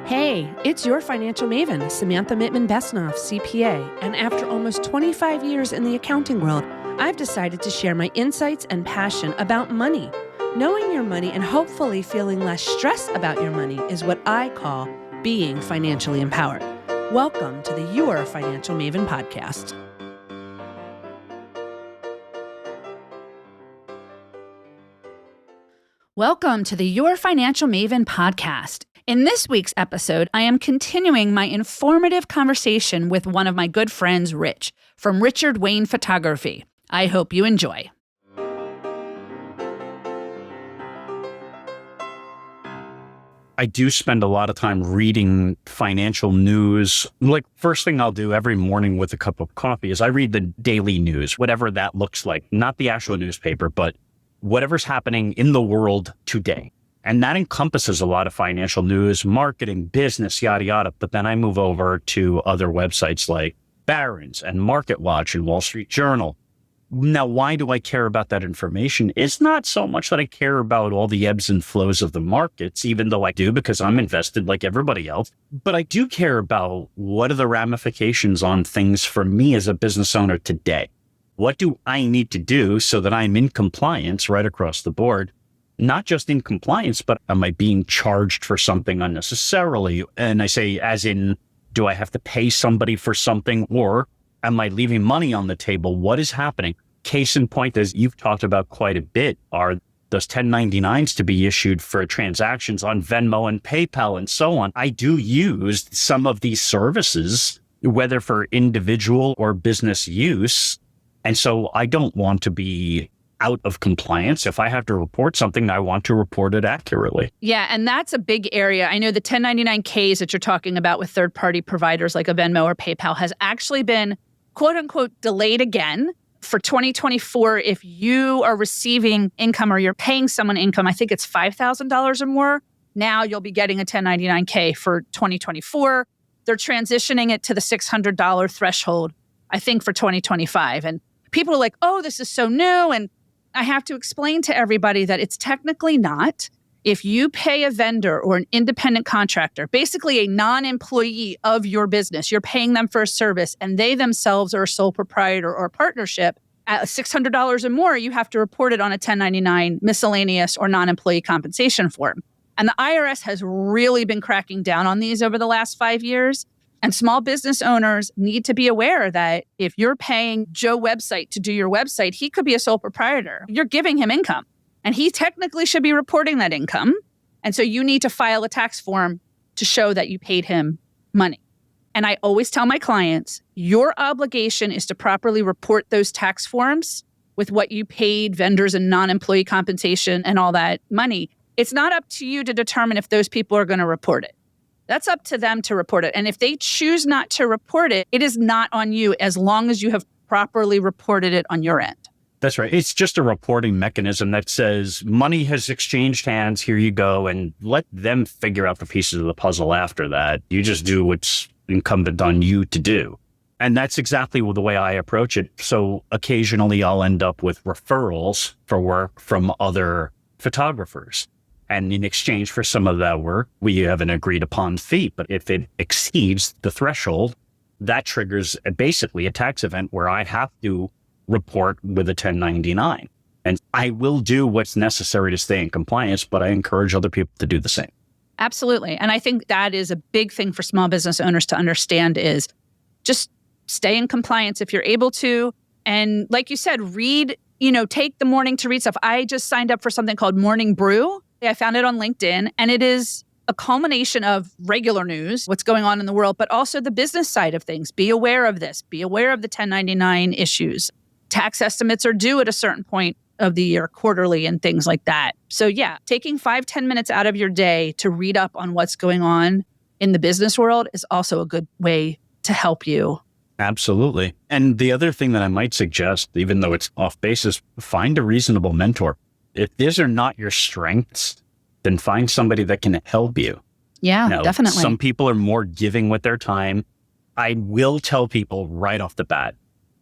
Hey, it's your financial maven, Samantha Mittman-Besnoff, CPA, and after almost 25 years in the accounting world, I've decided to share my insights and passion about money. Knowing your money and hopefully feeling less stress about your money is what I call being financially empowered. Welcome to the Your Financial Maven podcast. Welcome to the Your Financial Maven podcast. In this week's episode, I am continuing my informative conversation with one of my good friends, Rich, from Richard Waine Photography. I hope you enjoy. I do spend a lot of time reading financial news. Like, first thing I'll do every morning with a cup of coffee is I read the daily news, whatever that looks like, not the actual newspaper, but whatever's happening in the world today. And that encompasses a lot of financial news, marketing, business, yada, yada. But then I move over to other websites like Barron's and MarketWatch and Wall Street Journal. Now, why do I care about that information? It's not so much that I care about all the ebbs and flows of the markets, even though I do because I'm invested like everybody else. But I do care about what are the ramifications on things for me as a business owner today. What do I need to do so that I'm in compliance right across the board? Not just in compliance, but am I being charged for something unnecessarily? And I say, as in, do I have to pay somebody for something, or am I leaving money on the table? What is happening? Case in point, as you've talked about quite a bit, are those 1099s to be issued for transactions on Venmo and PayPal and so on. I do use some of these services, whether for individual or business use. And so I don't want to be out of compliance. If I have to report something, I want to report it accurately. Yeah, and that's a big area. I know the 1099Ks that you're talking about with third-party providers like a Venmo or PayPal has actually been, quote-unquote, delayed again. For 2024, if you are receiving income or you're paying someone income, I think it's $5,000 or more, now you'll be getting a 1099K for 2024. They're transitioning it to the $600 threshold, I think, for 2025. And people are like, oh, this is so new. And I have to explain to everybody that it's technically not. If you pay a vendor or an independent contractor, basically a non-employee of your business, you're paying them for a service and they themselves are a sole proprietor or partnership at $600 or more, you have to report it on a 1099 miscellaneous or non-employee compensation form. And the IRS has really been cracking down on these over the last 5 years. And small business owners need to be aware that if you're paying Joe Website to do your website, he could be a sole proprietor. You're giving him income, and he technically should be reporting that income. And so you need to file a tax form to show that you paid him money. And I always tell my clients, your obligation is to properly report those tax forms with what you paid vendors and non-employee compensation and all that money. It's not up to you to determine if those people are going to report it. That's up to them to report it. And if they choose not to report it, it is not on you as long as you have properly reported it on your end. That's right. It's just a reporting mechanism that says money has exchanged hands. Here you go. And let them figure out the pieces of the puzzle after that. You just do what's incumbent on you to do. And that's exactly the way I approach it. So occasionally I'll end up with referrals for work from other photographers. And in exchange for some of that work, we have an agreed upon fee. But if it exceeds the threshold, that triggers basically a tax event where I have to report with a 1099. And I will do what's necessary to stay in compliance, but I encourage other people to do the same. Absolutely. And I think that is a big thing for small business owners to understand is just stay in compliance if you're able to. And like you said, take the morning to read stuff. I just signed up for something called Morning Brew. I found it on LinkedIn, and it is a culmination of regular news, what's going on in the world, but also the business side of things. Be aware of this. Be aware of the 1099 issues. Tax estimates are due at a certain point of the year, quarterly and things like that. So yeah, taking 5-10 minutes out of your day to read up on what's going on in the business world is also a good way to help you. Absolutely. And the other thing that I might suggest, even though it's off base, is find a reasonable mentor. If these are not your strengths, then find somebody that can help you. Yeah, definitely. Some people are more giving with their time. I will tell people right off the bat,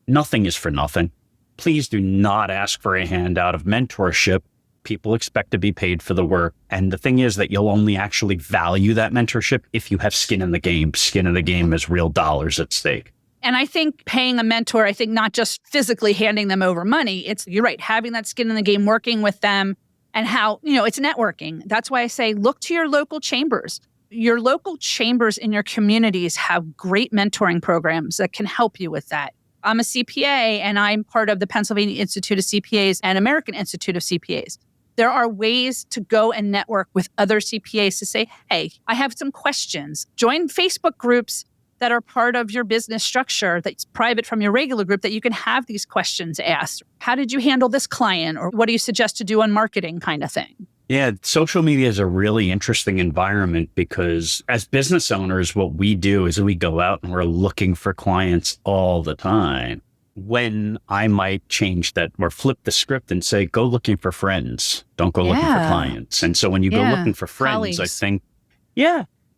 nothing is for nothing. Please do not ask for a handout of mentorship People expect to be paid for the work. And the thing is that you'll only actually value that mentorship if you have skin in the game. Skin in the game is real dollars at stake. And I think paying a mentor, I think not just physically handing them over money, you're right, having that skin in the game, working with them and how, it's networking. That's why I say, look to your local chambers. Your local chambers in your communities have great mentoring programs that can help you with that. I'm a CPA and I'm part of the Pennsylvania Institute of CPAs and American Institute of CPAs. There are ways to go and network with other CPAs to say, hey, I have some questions. Join Facebook groups that are part of your business structure that's private from your regular group that you can have these questions asked. How did you handle this client? Or what do you suggest to do on marketing kind of thing? Yeah, social media is a really interesting environment because as business owners, what we do is we go out and we're looking for clients all the time. When I might change that or flip the script and say, go looking for friends, don't go looking for clients. And so when you go looking for friends, colleagues. I think,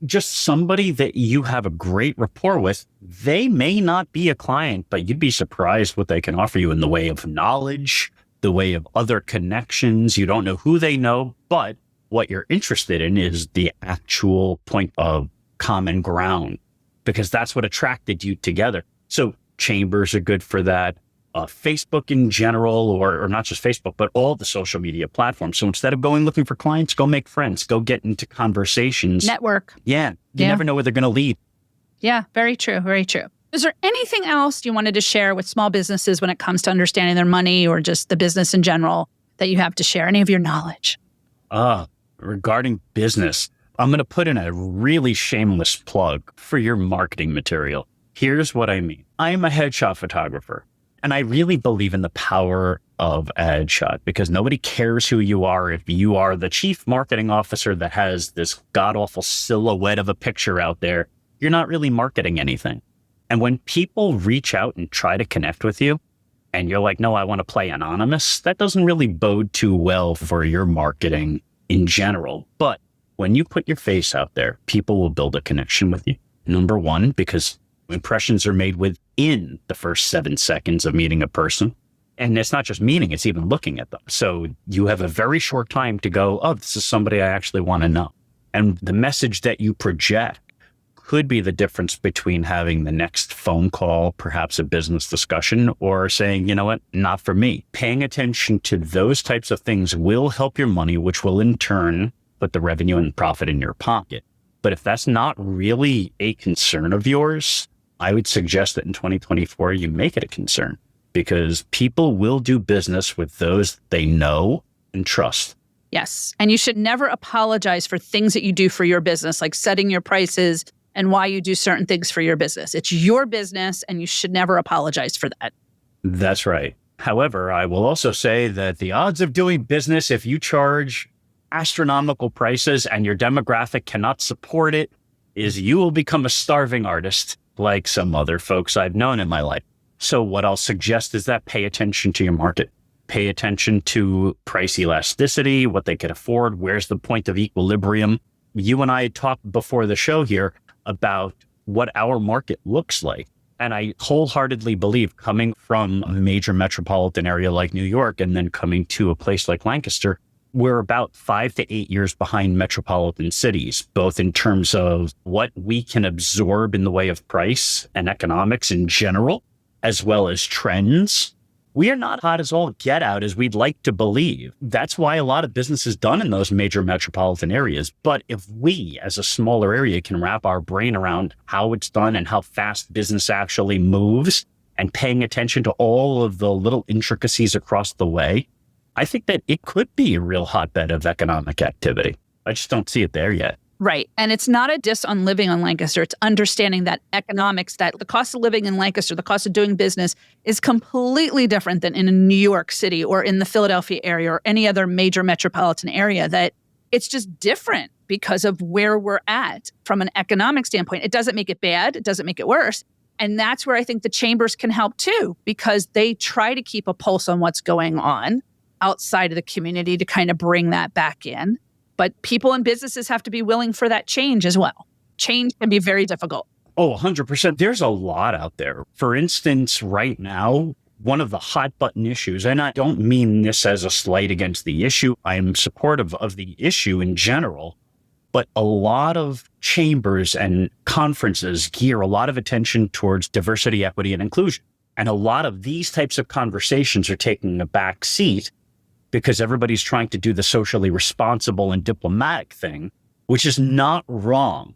just somebody that you have a great rapport with, they may not be a client, but you'd be surprised what they can offer you in the way of knowledge, the way of other connections. You don't know who they know, but what you're interested in is the actual point of common ground, because that's what attracted you together. So chambers are good for that. Facebook in general, or not just Facebook, but all the social media platforms. So instead of going looking for clients, go make friends, go get into conversations. Network. Yeah. You never know where they're going to lead. Yeah, very true. Very true. Is there anything else you wanted to share with small businesses when it comes to understanding their money or just the business in general that you have to share? Any of your knowledge? Regarding business, I'm going to put in a really shameless plug for your marketing material. Here's what I mean. I'm a headshot photographer. And I really believe in the power of a headshot because nobody cares who you are if you are the chief marketing officer that has this god-awful silhouette of a picture out there. You're not really marketing anything. And when people reach out and try to connect with you and you're like, no, I want to play anonymous, that doesn't really bode too well for your marketing in general. But when you put your face out there, people will build a connection with you. Number one, because impressions are made within the first 7 seconds of meeting a person. And it's not just meeting, it's even looking at them. So you have a very short time to go, oh, this is somebody I actually want to know. And the message that you project could be the difference between having the next phone call, perhaps a business discussion, or saying, you know what, not for me. Paying attention to those types of things will help your money, which will in turn put the revenue and profit in your pocket. But if that's not really a concern of yours, I would suggest that in 2024, you make it a concern because people will do business with those they know and trust. Yes. And you should never apologize for things that you do for your business, like setting your prices and why you do certain things for your business. It's your business and you should never apologize for that. That's right. However, I will also say that the odds of doing business if you charge astronomical prices and your demographic cannot support it is you will become a starving artist like some other folks I've known in my life. So what I'll suggest is that pay attention to your market. Pay attention to price elasticity, what they can afford, where's the point of equilibrium. You and I talked before the show here about what our market looks like. And I wholeheartedly believe coming from a major metropolitan area like New York and then coming to a place like Lancaster, we're about 5 to 8 years behind metropolitan cities, both in terms of what we can absorb in the way of price and economics in general, as well as trends. We are not hot as all get out as we'd like to believe. That's why a lot of business is done in those major metropolitan areas. But if we, as a smaller area, can wrap our brain around how it's done and how fast business actually moves and paying attention to all of the little intricacies across the way, I think that it could be a real hotbed of economic activity. I just don't see it there yet. Right. And it's not a diss on living on Lancaster. It's understanding that economics, that the cost of living in Lancaster, the cost of doing business is completely different than in New York City or in the Philadelphia area or any other major metropolitan area, that it's just different because of where we're at from an economic standpoint. It doesn't make it bad. It doesn't make it worse. And that's where I think the chambers can help too, because they try to keep a pulse on what's going on outside of the community to kind of bring that back in. But people and businesses have to be willing for that change as well. Change can be very difficult. Oh, 100%. There's a lot out there. For instance, right now, one of the hot button issues, and I don't mean this as a slight against the issue. I am supportive of the issue in general, but a lot of chambers and conferences gear a lot of attention towards diversity, equity, and inclusion. And a lot of these types of conversations are taking a back seat because everybody's trying to do the socially responsible and diplomatic thing, which is not wrong.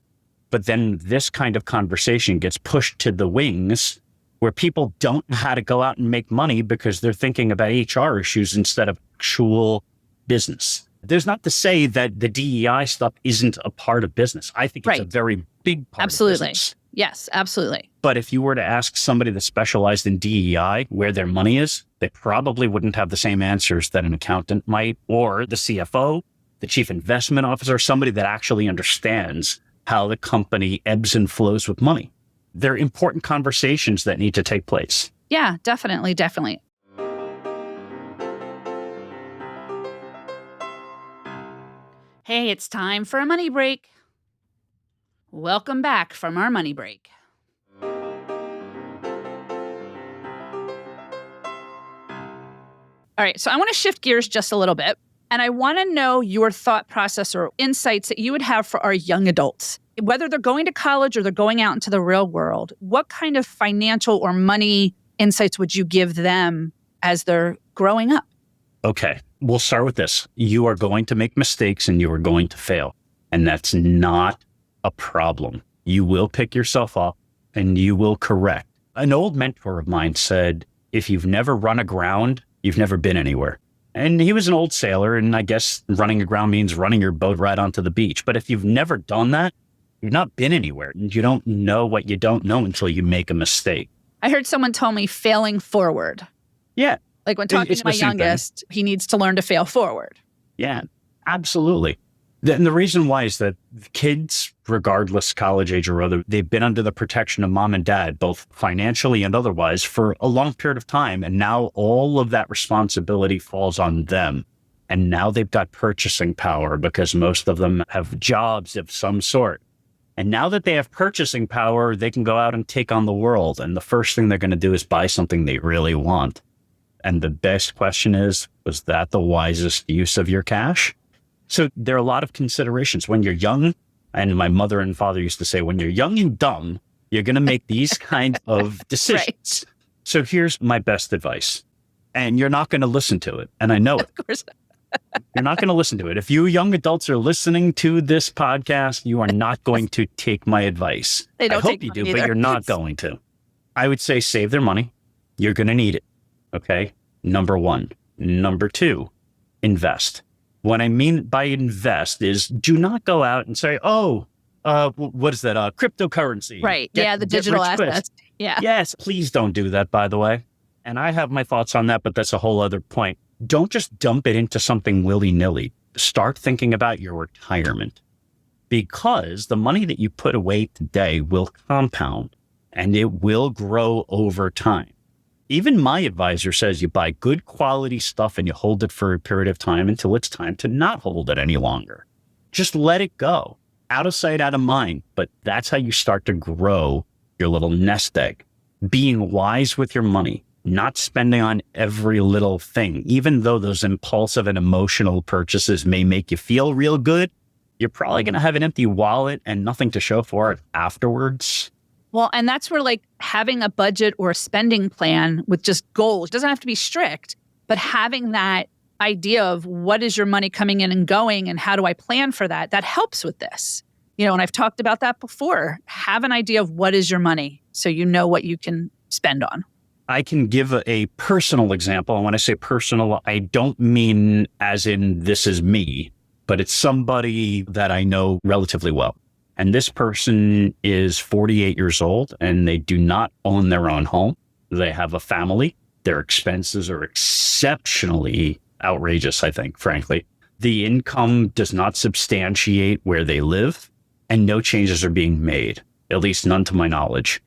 But then this kind of conversation gets pushed to the wings where people don't know how to go out and make money because they're thinking about HR issues instead of actual business. There's not to say that the DEI stuff isn't a part of business. I think it's a very big part of business. Yes, absolutely. But if you were to ask somebody that specialized in DEI where their money is, they probably wouldn't have the same answers that an accountant might, or the CFO, the chief investment officer, somebody that actually understands how the company ebbs and flows with money. They're important conversations that need to take place. Yeah, definitely, definitely. Hey, it's time for a money break. Welcome back from our money break. All right, so I want to shift gears just a little bit, and I want to know your thought process or insights that you would have for our young adults. Whether they're going to college or they're going out into the real world, what kind of financial or money insights would you give them as they're growing up? Okay, we'll start with this. You are going to make mistakes and you are going to fail. And that's not a problem. You will pick yourself up and you will correct. An old mentor of mine said, if you've never run aground, you've never been anywhere. And he was an old sailor, and I guess running aground means running your boat right onto the beach. But if you've never done that, you've not been anywhere. You don't know what you don't know until you make a mistake. I heard someone tell me failing forward. Yeah. Like when talking to my youngest, he needs to learn to fail forward. Yeah, absolutely. And the reason why is that kids, regardless college age or other, they've been under the protection of mom and dad, both financially and otherwise, for a long period of time. And now all of that responsibility falls on them. And now they've got purchasing power because most of them have jobs of some sort. And now that they have purchasing power, they can go out and take on the world. And the first thing they're going to do is buy something they really want. And the best question is, was that the wisest use of your cash? So there are a lot of considerations. When you're young, and my mother and father used to say, when you're young and dumb, you're going to make these kind of decisions. Right. So here's my best advice. And you're not going to listen to it. And I know it. Of course. You're not going to listen to it. If you young adults are listening to this podcast, you are not going to take my advice. They don't I hope you do, either. But you're not going to. I would say save their money. You're going to need it. Okay. Number one. Number two, invest. What I mean by invest is do not go out and say, what is that? Cryptocurrency. Right. The digital assets. Yeah. Yes. Please don't do that, by the way. And I have my thoughts on that, but that's a whole other point. Don't just dump it into something willy-nilly. Start thinking about your retirement, because the money that you put away today will compound and it will grow over time. Even my advisor says you buy good quality stuff and you hold it for a period of time until it's time to not hold it any longer. Just let it go. Out of sight, out of mind. But that's how you start to grow your little nest egg. Being wise with your money, not spending on every little thing. Even though those impulsive and emotional purchases may make you feel real good, you're probably going to have an empty wallet and nothing to show for it afterwards. Well, and that's where like having a budget or a spending plan with just goals, it doesn't have to be strict, but having that idea of what is your money coming in and going and how do I plan for that, that helps with this. And I've talked about that before. Have an idea of what is your money so you know what you can spend on. I can give a personal example. And when I say personal, I don't mean as in this is me, but it's somebody that I know relatively well. And this person is 48 years old and they do not own their own home. They have a family. Their expenses are exceptionally outrageous, I think, frankly. The income does not substantiate where they live and no changes are being made, at least none to my knowledge.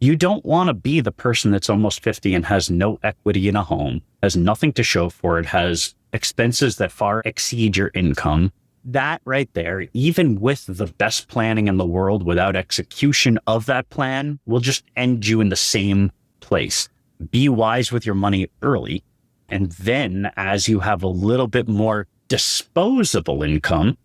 You don't want to be the person that's almost 50 and has no equity in a home, has nothing to show for it, has expenses that far exceed your income. That right there, even with the best planning in the world, without execution of that plan, will just end you in the same place. be wise with your money early. And then as you have a little bit more disposable income,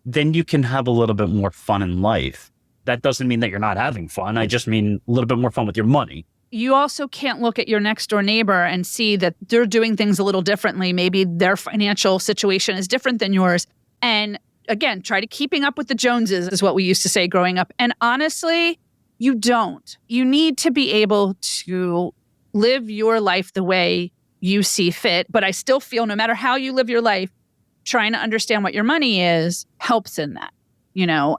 then you can have a little bit more fun in life. That doesn't mean that you're not having fun. I just mean a little bit more fun with your money. You also can't look at your next door neighbor and see that they're doing things a little differently. Maybe their financial situation is different than yours. And again, try to keeping up with the Joneses is what we used to say growing up. And honestly, you don't. You need to be able to live your life the way you see fit. But I still feel no matter how you live your life, trying to understand what your money is helps in that,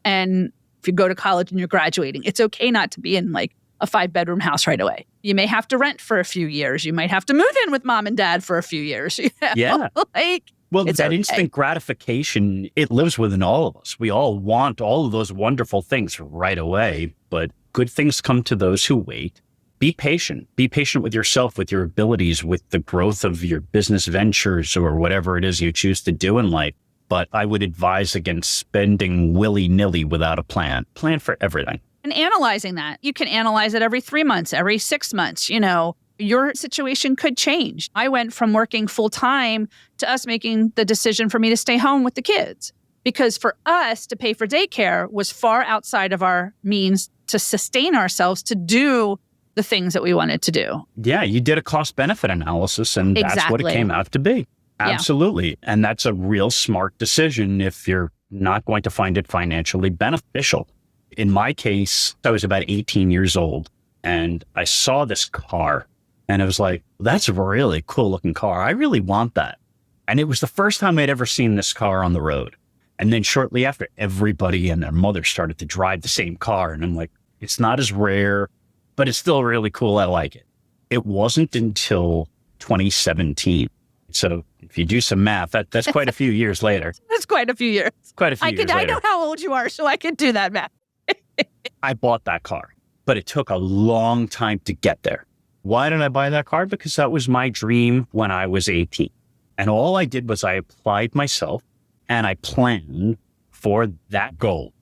and if you go to college and you're graduating, it's okay not to be in like a 5-bedroom house right away. You may have to rent for a few years. You might have to move in with mom and dad for a few years. Yeah. Well, that okay. Instant gratification, it lives within all of us. We all want all of those wonderful things right away, but good things come to those who wait. Be patient. Be patient with yourself, with your abilities, with the growth of your business ventures or whatever it is you choose to do in life. But I would advise against spending willy-nilly without a plan. Plan for everything. And analyzing that. You can analyze it every 3 months, every 6 months. Your situation could change. I went from working full-time to us making the decision for me to stay home with the kids. Because for us to pay for daycare was far outside of our means to sustain ourselves to do the things that we wanted to do. Yeah, you did a cost-benefit analysis, and that's what it came out to be. Absolutely. Yeah. And that's a real smart decision if you're not going to find it financially beneficial. In my case, I was about 18 years old and I saw this car and I was like, that's a really cool looking car. I really want that. And it was the first time I'd ever seen this car on the road. And then shortly after, everybody and their mother started to drive the same car. And I'm like, it's not as rare, but it's still really cool. I like it. It wasn't until 2017. So if you do some math, that's quite a few years later. That's quite a few years. Quite a few years later. I know how old you are, so I could do that math. I bought that car, but it took a long time to get there. Why did I buy that car? Because that was my dream when I was 18. And all I did was I applied myself and I planned for that goal.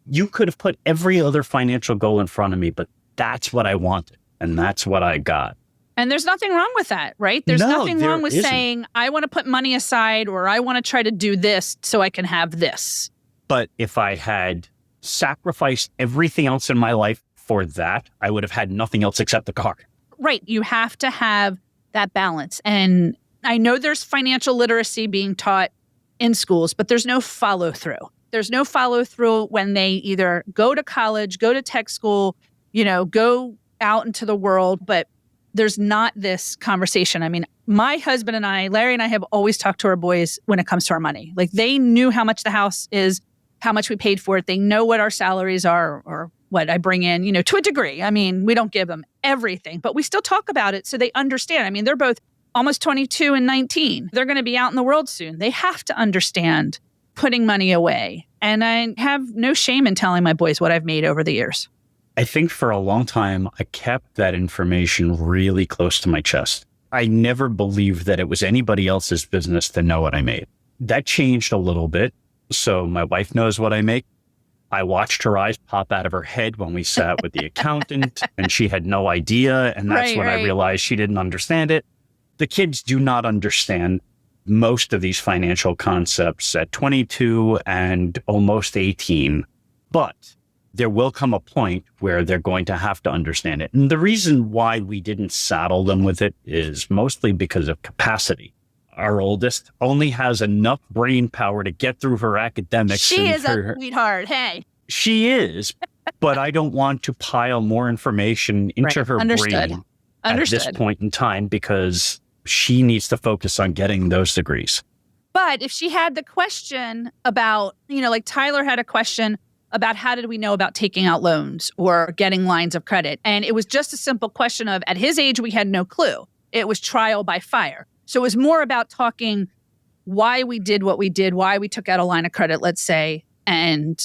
You could have put every other financial goal in front of me, but that's what I wanted. And that's what I got. And there's nothing wrong with that, right? There's nothing wrong with saying, I want to put money aside or I want to try to do this so I can have this. But if I had sacrificed everything else in my life for that, I would have had nothing else except the car. Right. You have to have that balance. And I know there's financial literacy being taught in schools, but there's no follow through. There's no follow through when they either go to college, go to tech school, go out into the world, but there's not this conversation. I mean, my husband and I, Larry and I have always talked to our boys when it comes to our money. Like they knew how much the house is, how much we paid for it. They know what our salaries are or what I bring in, to a degree. I mean, we don't give them everything, but we still talk about it so they understand. I mean, they're both almost 22 and 19. They're going to be out in the world soon. They have to understand putting money away. And I have no shame in telling my boys what I've made over the years. I think for a long time, I kept that information really close to my chest. I never believed that it was anybody else's business to know what I made. That changed a little bit. So my wife knows what I make. I watched her eyes pop out of her head when we sat with the accountant and she had no idea. And that's when I realized she didn't understand it. The kids do not understand most of these financial concepts at 22 and almost 18. But there will come a point where they're going to have to understand it. And the reason why we didn't saddle them with it is mostly because of capacity. Our oldest only has enough brain power to get through her academics. She is a sweetheart. Hey. She is, but I don't want to pile more information into her brain at this point in time because she needs to focus on getting those degrees. But if she had the question about, like Tyler had a question about how did we know about taking out loans or getting lines of credit? And it was just a simple question of, at his age, we had no clue. It was trial by fire. So it was more about talking why we did what we did, why we took out a line of credit, let's say, and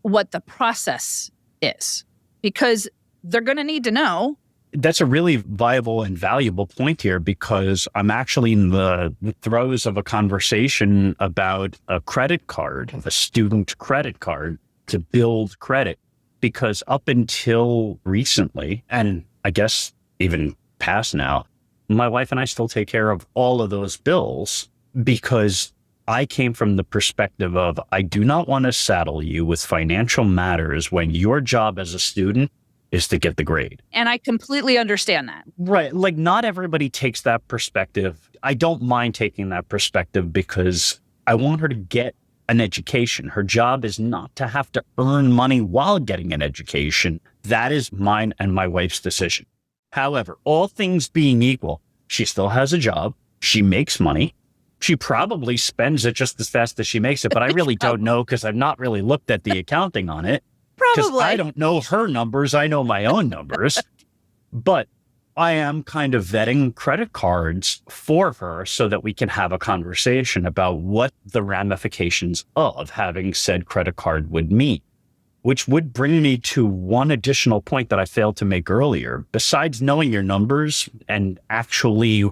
what the process is. Because they're going to need to know. That's a really viable and valuable point here because I'm actually in the throes of a conversation about a credit card, a student credit card, to build credit. Because up until recently, and I guess even passed now, my wife and I still take care of all of those bills because I came from the perspective of, I do not want to saddle you with financial matters when your job as a student is to get the grade. And I completely understand that. Right. Like, not everybody takes that perspective. I don't mind taking that perspective because I want her to get an education. Her job is not to have to earn money while getting an education. That is mine and my wife's decision. However, all things being equal, she still has a job. She makes money. She probably spends it just as fast as she makes it, but I really don't know because I've not really looked at the accounting on it. Because I don't know her numbers. I know my own numbers. But I am kind of vetting credit cards for her so that we can have a conversation about what the ramifications of having said credit card would mean, which would bring me to one additional point that I failed to make earlier. Besides knowing your numbers and actually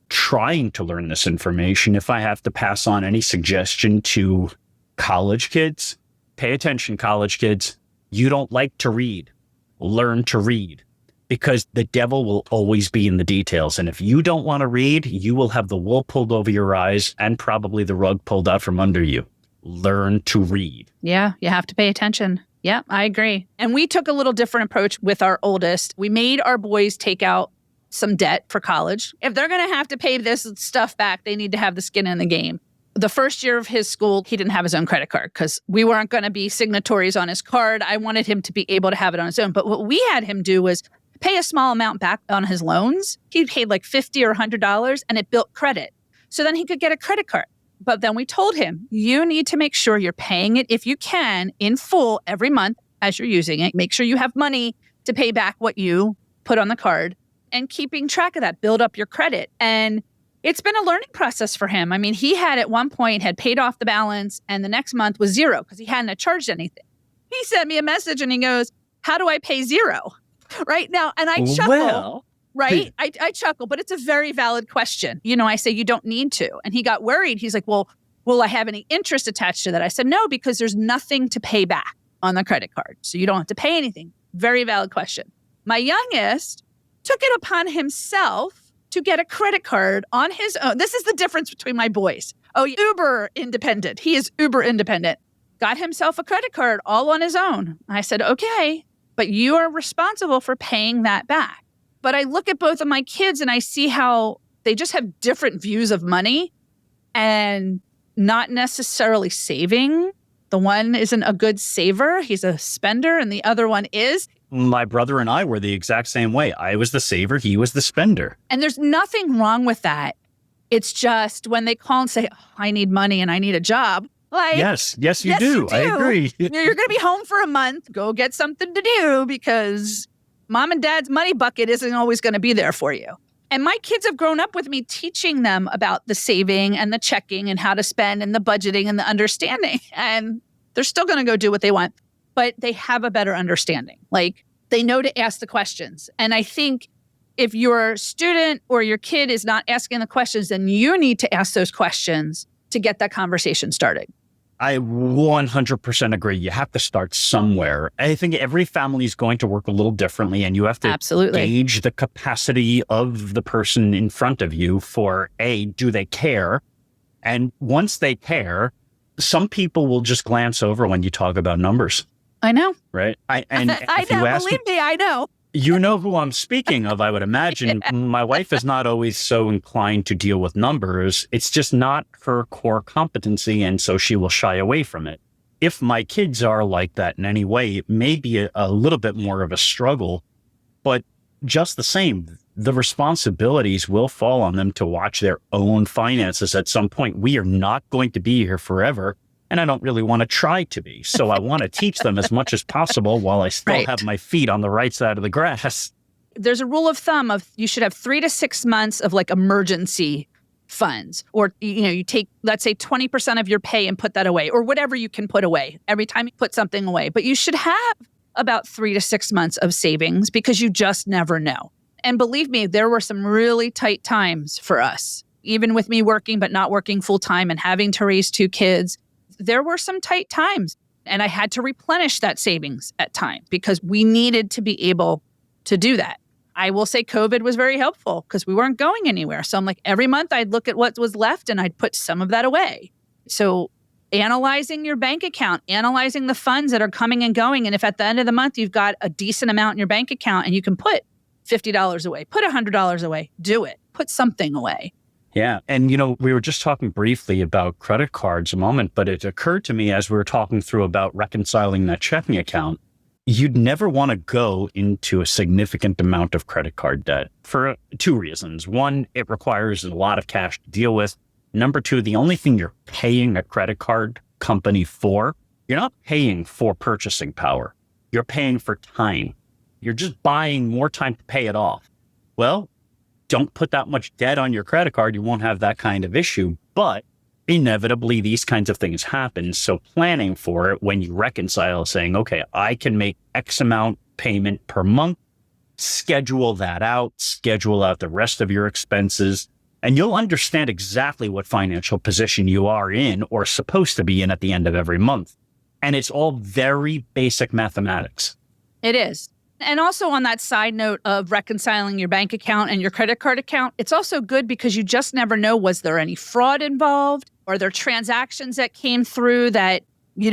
trying to learn this information, if I have to pass on any suggestion to college kids, pay attention, college kids. You don't like to read. Learn to read, because the devil will always be in the details. And if you don't want to read, you will have the wool pulled over your eyes and probably the rug pulled out from under you. Learn to read. Yeah, you have to pay attention. Yeah, I agree. And we took a little different approach with our oldest. We made our boys take out some debt for college. If they're going to have to pay this stuff back, they need to have the skin in the game. The first year of his school, he didn't have his own credit card because we weren't going to be signatories on his card. I wanted him to be able to have it on his own. But what we had him do was pay a small amount back on his loans. He paid like $50 or $100 and it built credit. So then he could get a credit card. But then we told him, you need to make sure you're paying it, if you can, in full every month as you're using it. Make sure you have money to pay back what you put on the card and keeping track of that, build up your credit. And it's been a learning process for him. I mean, he had at one point had paid off the balance and the next month was zero because he hadn't charged anything. He sent me a message and he goes, how do I pay zero? Right now. And I chuckle, Well, right? I chuckle, but it's a very valid question. You know, I say, you don't need to. And he got worried. He's like, well, will I have any interest attached to that? I said, no, because there's nothing to pay back on the credit card. So you don't have to pay anything. Very valid question. My youngest took it upon himself to get a credit card on his own. This is the difference between my boys. Oh, uber independent. He is uber independent. Got himself a credit card all on his own. I said, okay, but you are responsible for paying that back. But I look at both of my kids and I see how they just have different views of money and not necessarily saving. The one isn't a good saver. He's a spender, and the other one is. My brother and I were the exact same way. I was the saver. He was the spender. And there's nothing wrong with that. It's just when they call and say, oh, I need money and I need a job. Like, yes, you do. I agree. You're going to be home for a month. Go get something to do because mom and dad's money bucket isn't always going to be there for you. And my kids have grown up with me teaching them about the saving and the checking and how to spend and the budgeting and the understanding. And they're still going to go do what they want, but they have a better understanding. Like, they know to ask the questions. And I think if your student or your kid is not asking the questions, then you need to ask those questions to get that conversation started. I 100% agree. You have to start somewhere. I think every family is going to work a little differently, and you have to gauge the capacity of the person in front of you for do they care? And once they care, some people will just glance over when you talk about numbers. I know. Right? I know. Believe me, I know. You know who I'm speaking of, I would imagine. Yeah. My wife is not always so inclined to deal with numbers. It's just not her core competency, and so she will shy away from it. If my kids are like that in any way, it may be a little bit more of a struggle, but just the same, the responsibilities will fall on them to watch their own finances at some point. We are not going to be here forever. And I don't really want to try to be. So I want to teach them as much as possible while I still have my feet on the right side of the grass. There's a rule of thumb of you should have 3 to 6 months of like emergency funds. Or, you take, let's say 20% of your pay and put that away, or whatever you can put away every time you put something away. But you should have about 3 to 6 months of savings because you just never know. And believe me, there were some really tight times for us, even with me working, but not working full time and having to raise 2 kids. There were some tight times, and I had to replenish that savings at times because we needed to be able to do that. I will say COVID was very helpful because we weren't going anywhere. So I'm like, every month I'd look at what was left and I'd put some of that away. So analyzing your bank account, analyzing the funds that are coming and going. And if at the end of the month you've got a decent amount in your bank account and you can put $50 away, put $100 away, do it. Put something away. Yeah. And, we were just talking briefly about credit cards a moment, but it occurred to me as we were talking through about reconciling that checking account, you'd never want to go into a significant amount of credit card debt for two reasons. One, it requires a lot of cash to deal with. Number two, the only thing you're paying a credit card company for, you're not paying for purchasing power. You're paying for time. You're just buying more time to pay it off. Well, don't put that much debt on your credit card. You won't have that kind of issue. But inevitably, these kinds of things happen. So planning for it when you reconcile, saying, okay, I can make X amount payment per month, schedule that out, schedule out the rest of your expenses, and you'll understand exactly what financial position you are in or supposed to be in at the end of every month. And it's all very basic mathematics. It is. And also on that side note of reconciling your bank account and your credit card account, it's also good because you just never know, was there any fraud involved? Are there transactions that came through that,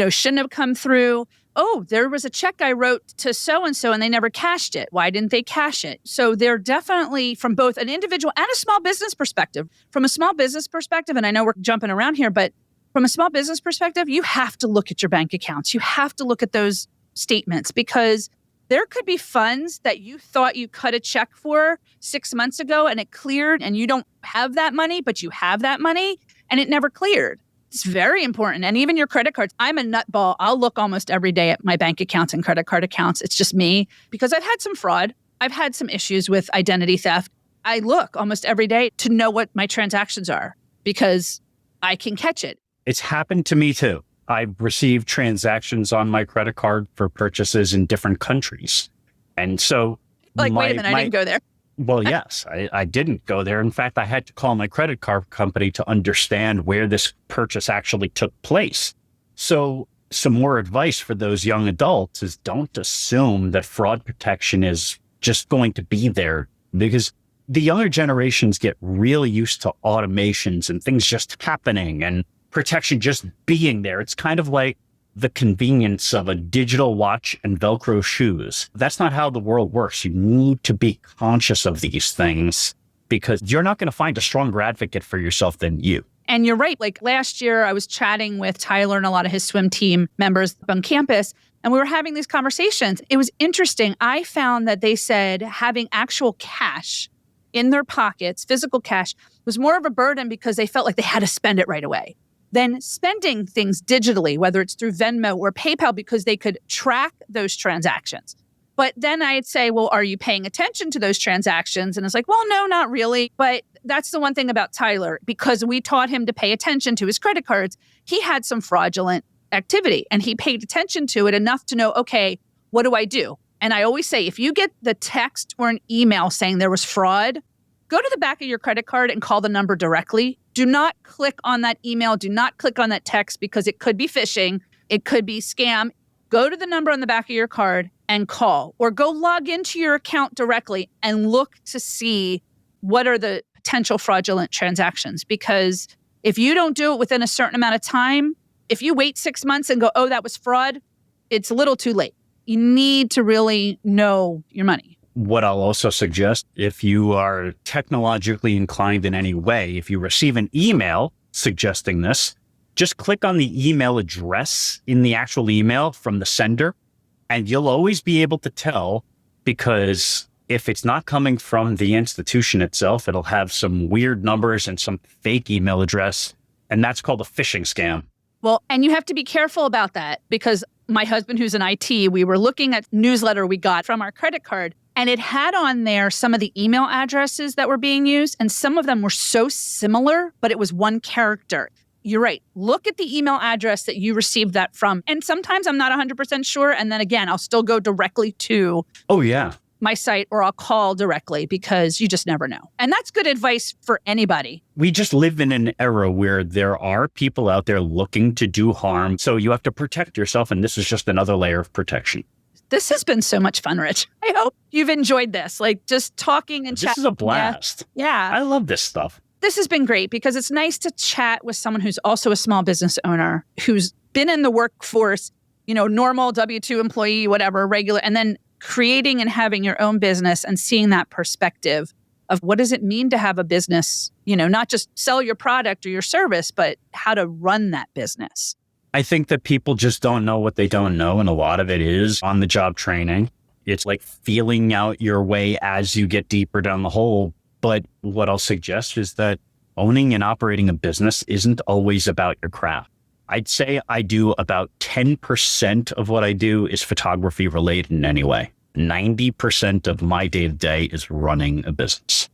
shouldn't have come through? Oh, there was a check I wrote to so-and-so and they never cashed it. Why didn't they cash it? So they're definitely, from both an individual and a small business perspective, from a small business perspective, and I know we're jumping around here, but from a small business perspective, you have to look at your bank accounts. You have to look at those statements because there could be funds that you thought you cut a check for 6 months ago and it cleared and you don't have that money, but you have that money and it never cleared. It's very important. And even your credit cards. I'm a nutball. I'll look almost every day at my bank accounts and credit card accounts. It's just me because I've had some fraud. I've had some issues with identity theft. I look almost every day to know what my transactions are because I can catch it. It's happened to me too. I've received transactions on my credit card for purchases in different countries. And so wait a minute, I didn't go there. Well, yes, I didn't go there. In fact, I had to call my credit card company to understand where this purchase actually took place. So some more advice for those young adults is don't assume that fraud protection is just going to be there because the younger generations get really used to automations and things just happening and protection just being there. It's kind of like the convenience of a digital watch and Velcro shoes. That's not how the world works. You need to be conscious of these things because you're not going to find a stronger advocate for yourself than you. And you're right. Like last year, I was chatting with Tyler and a lot of his swim team members on campus, and we were having these conversations. It was interesting. I found that they said having actual cash in their pockets, physical cash, was more of a burden because they felt like they had to spend it right away than spending things digitally, whether it's through Venmo or PayPal, because they could track those transactions. But then I'd say, well, are you paying attention to those transactions? And it's like, well, no, not really. But that's the one thing about Tyler, because we taught him to pay attention to his credit cards. He had some fraudulent activity and he paid attention to it enough to know, okay, what do I do? And I always say, if you get the text or an email saying there was fraud, go to the back of your credit card and call the number directly. Do not click on that email. Do not click on that text because it could be phishing. It could be scam. Go to the number on the back of your card and call, or go log into your account directly and look to see what are the potential fraudulent transactions. Because if you don't do it within a certain amount of time, if you wait 6 months and go, oh, that was fraud, it's a little too late. You need to really know your money. What I'll also suggest, if you are technologically inclined in any way, if you receive an email suggesting this, just click on the email address in the actual email from the sender, and you'll always be able to tell, because if it's not coming from the institution itself, it'll have some weird numbers and some fake email address, and that's called a phishing scam. Well, and you have to be careful about that, because my husband, who's in IT, we were looking at newsletter we got from our credit card, and it had on there some of the email addresses that were being used, and some of them were so similar, but it was one character. You're right. Look at the email address that you received that from. And sometimes I'm not 100% sure. And then again, I'll still go directly to my site, or I'll call directly, because you just never know. And that's good advice for anybody. We just live in an era where there are people out there looking to do harm. So you have to protect yourself. And this is just another layer of protection. This has been so much fun, Rich. I hope you've enjoyed this, like just talking and chatting. This is a blast. Yeah. I love this stuff. This has been great because it's nice to chat with someone who's also a small business owner, who's been in the workforce, normal W-2 employee, whatever, regular, and then creating and having your own business and seeing that perspective of what does it mean to have a business, not just sell your product or your service, but how to run that business. I think that people just don't know what they don't know. And a lot of it is on the job training. It's like feeling out your way as you get deeper down the hole. But what I'll suggest is that owning and operating a business isn't always about your craft. I'd say I do about 10% of what I do is photography related in any way. 90% of my day-to-day is running a business.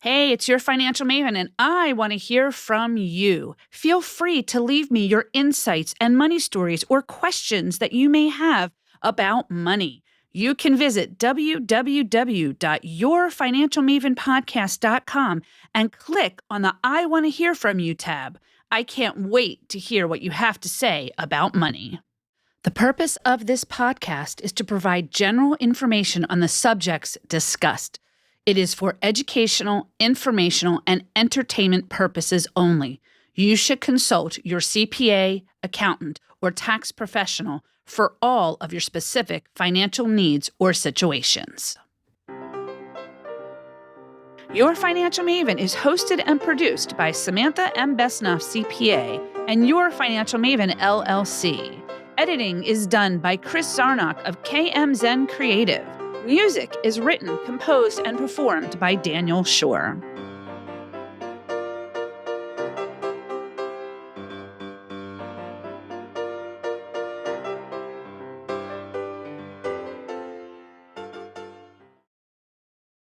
Hey, it's your financial maven, and I want to hear from you. Feel free to leave me your insights and money stories or questions that you may have about money. You can visit www.yourfinancialmavenpodcast.com and click on the I Want to Hear From You tab. I can't wait to hear what you have to say about money. The purpose of this podcast is to provide general information on the subjects discussed. It is for educational, informational, and entertainment purposes only. You should consult your CPA, accountant, or tax professional for all of your specific financial needs or situations. Your Financial Maven is hosted and produced by Samantha M. Besnoff, CPA, and Your Financial Maven, LLC. Editing is done by Chris Zarnock of KM Zen Creative. Music is written, composed, and performed by Daniel Shore.